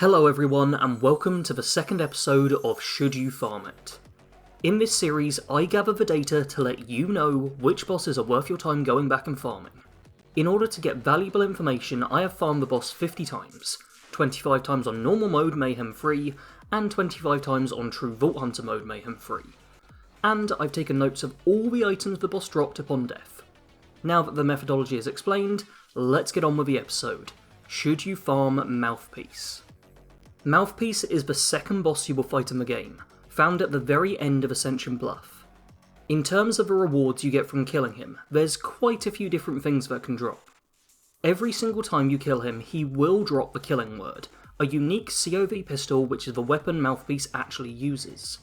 Hello everyone and welcome to the second episode of Should You Farm It? In this series I gather the data to let you know which bosses are worth your time going back and farming. In order to get valuable information I have farmed the boss 50 times, 25 times on normal mode Mayhem Free and 25 times on True Vault Hunter mode Mayhem Free. And I've taken notes of all the items the boss dropped upon death. Now that the methodology is explained, let's get on with the episode. Should you farm Mouthpiece? Mouthpiece is the second boss you will fight in the game, found at the very end of Ascension Bluff. In terms of the rewards you get from killing him, there's quite a few different things that can drop. Every single time you kill him, he will drop the killing word, a unique COV pistol which is the weapon Mouthpiece actually uses.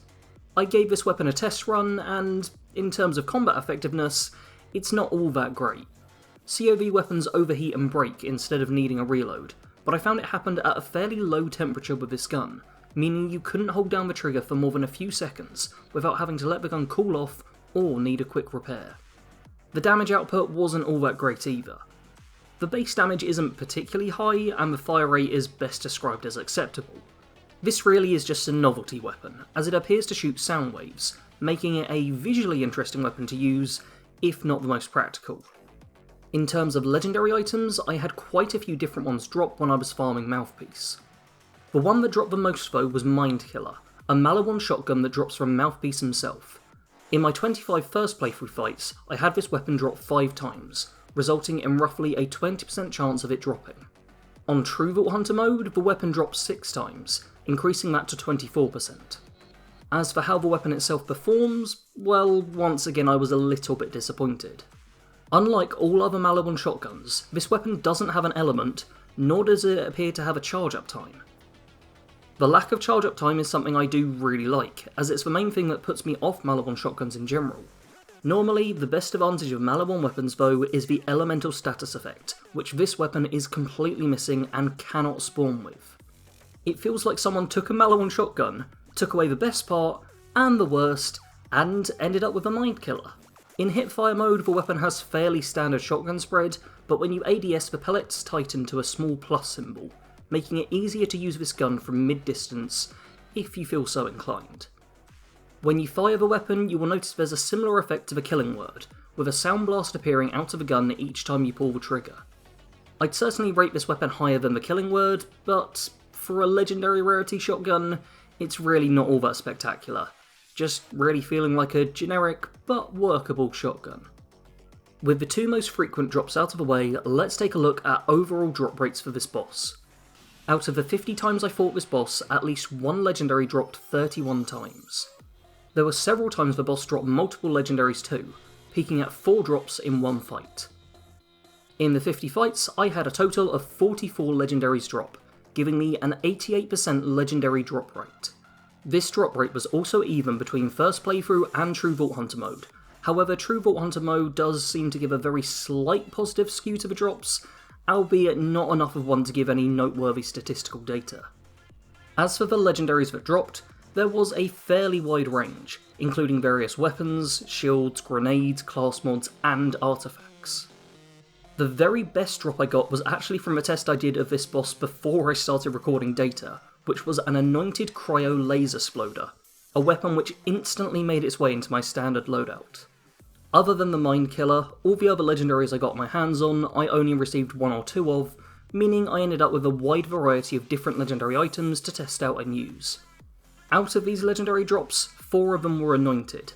I gave this weapon a test run, and in terms of combat effectiveness, it's not all that great. COV weapons overheat and break instead of needing a reload, but I found it happened at a fairly low temperature with this gun, meaning you couldn't hold down the trigger for more than a few seconds without having to let the gun cool off or need a quick repair. The damage output wasn't all that great either. The base damage isn't particularly high, and the fire rate is best described as acceptable. This really is just a novelty weapon, as it appears to shoot sound waves, making it a visually interesting weapon to use, if not the most practical. In terms of legendary items, I had quite a few different ones drop when I was farming Mouthpiece. The one that dropped the most though was Mind Killer, a Malawon shotgun that drops from Mouthpiece himself. In my 25 first playthrough fights, I had this weapon drop 5 times, resulting in roughly a 20% chance of it dropping. On True Vault Hunter mode, the weapon dropped 6 times, increasing that to 24%. As for how the weapon itself performs, well, once again I was a little bit disappointed. Unlike all other Malawon shotguns, this weapon doesn't have an element, nor does it appear to have a charge-up time. The lack of charge-up time is something I do really like, as it's the main thing that puts me off Malawon shotguns in general. Normally, the best advantage of Malawon weapons though is the elemental status effect, which this weapon is completely missing and cannot spawn with. It feels like someone took a Malawon shotgun, took away the best part, and the worst, and ended up with a Mind Killer. In hipfire mode, the weapon has fairly standard shotgun spread, but when you ADS the pellets tighten to a small plus symbol, making it easier to use this gun from mid-distance, if you feel so inclined. When you fire the weapon, you will notice there's a similar effect to the killing word, with a sound blast appearing out of the gun each time you pull the trigger. I'd certainly rate this weapon higher than the killing word, but for a legendary rarity shotgun, it's really not all that spectacular. Just really feeling like a generic but workable shotgun. With the 2 most frequent drops out of the way, let's take a look at overall drop rates for this boss. Out of the 50 times I fought this boss, at least one legendary dropped 31 times. There were several times the boss dropped multiple legendaries too, peaking at 4 drops in one fight. In the 50 fights, I had a total of 44 legendaries drop, giving me an 88% legendary drop rate. This drop rate was also even between first playthrough and True Vault Hunter mode. However, True Vault Hunter mode does seem to give a very slight positive skew to the drops, albeit not enough of one to give any noteworthy statistical data. As for the legendaries that dropped, there was a fairly wide range, including various weapons, shields, grenades, class mods, and artifacts. The very best drop I got was actually from a test I did of this boss before I started recording data, which was an anointed cryo laser sploder, a weapon which instantly made its way into my standard loadout. Other than the Mind Killer, all the other legendaries I got my hands on I only received 1 or 2 of, meaning I ended up with a wide variety of different legendary items to test out and use. Out of these legendary drops, 4 of them were anointed.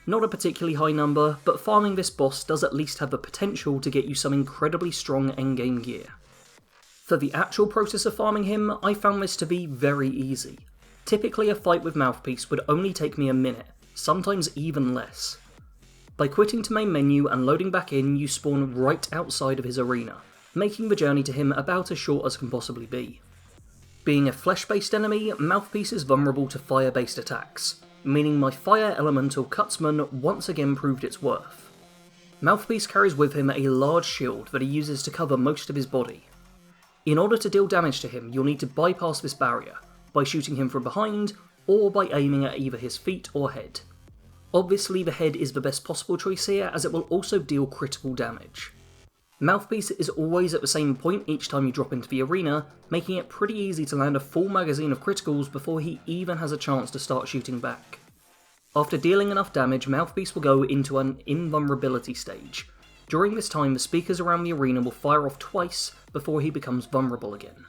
Not a particularly high number, but farming this boss does at least have the potential to get you some incredibly strong endgame gear. For the actual process of farming him, I found this to be very easy. Typically a fight with Mouthpiece would only take me a minute, sometimes even less. By quitting to main menu and loading back in, you spawn right outside of his arena, making the journey to him about as short as can possibly be. Being a flesh-based enemy, Mouthpiece is vulnerable to fire-based attacks, meaning my fire elemental Cutsman once again proved its worth. Mouthpiece carries with him a large shield that he uses to cover most of his body. In order to deal damage to him, you'll need to bypass this barrier, by shooting him from behind, or by aiming at either his feet or head. Obviously the head is the best possible choice here, as it will also deal critical damage. Mouthpiece is always at the same point each time you drop into the arena, making it pretty easy to land a full magazine of criticals before he even has a chance to start shooting back. After dealing enough damage, Mouthpiece will go into an invulnerability stage. During this time, the speakers around the arena will fire off twice before he becomes vulnerable again.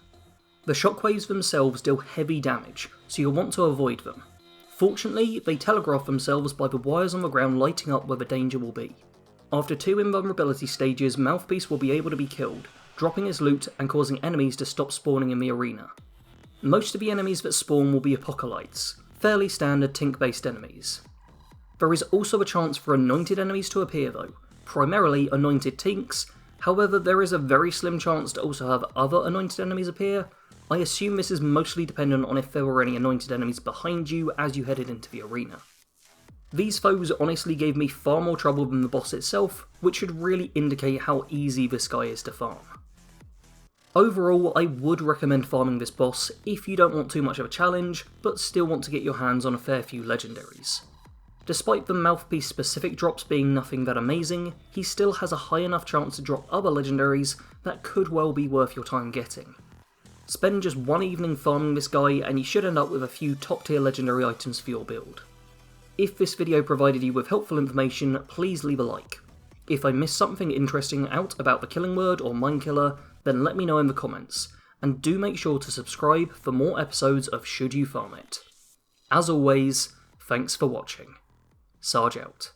The shockwaves themselves deal heavy damage, so you'll want to avoid them. Fortunately, they telegraph themselves by the wires on the ground lighting up where the danger will be. After 2 invulnerability stages, Mouthpiece will be able to be killed, dropping his loot and causing enemies to stop spawning in the arena. Most of the enemies that spawn will be Apocalypes, fairly standard Tink-based enemies. There is also a chance for anointed enemies to appear though, primarily anointed Tinks. However, there is a very slim chance to also have other anointed enemies appear. I assume this is mostly dependent on if there were any anointed enemies behind you as you headed into the arena. These foes honestly gave me far more trouble than the boss itself, which should really indicate how easy this guy is to farm. Overall, I would recommend farming this boss if you don't want too much of a challenge, but still want to get your hands on a fair few legendaries. Despite the Mouthpiece specific drops being nothing that amazing, he still has a high enough chance to drop other legendaries that could well be worth your time getting. Spend just one evening farming this guy and you should end up with a few top tier legendary items for your build. If this video provided you with helpful information, please leave a like. If I missed something interesting out about the Killing Word or Mindkiller, then let me know in the comments, and do make sure to subscribe for more episodes of Should You Farm It. As always, thanks for watching. Sarge out.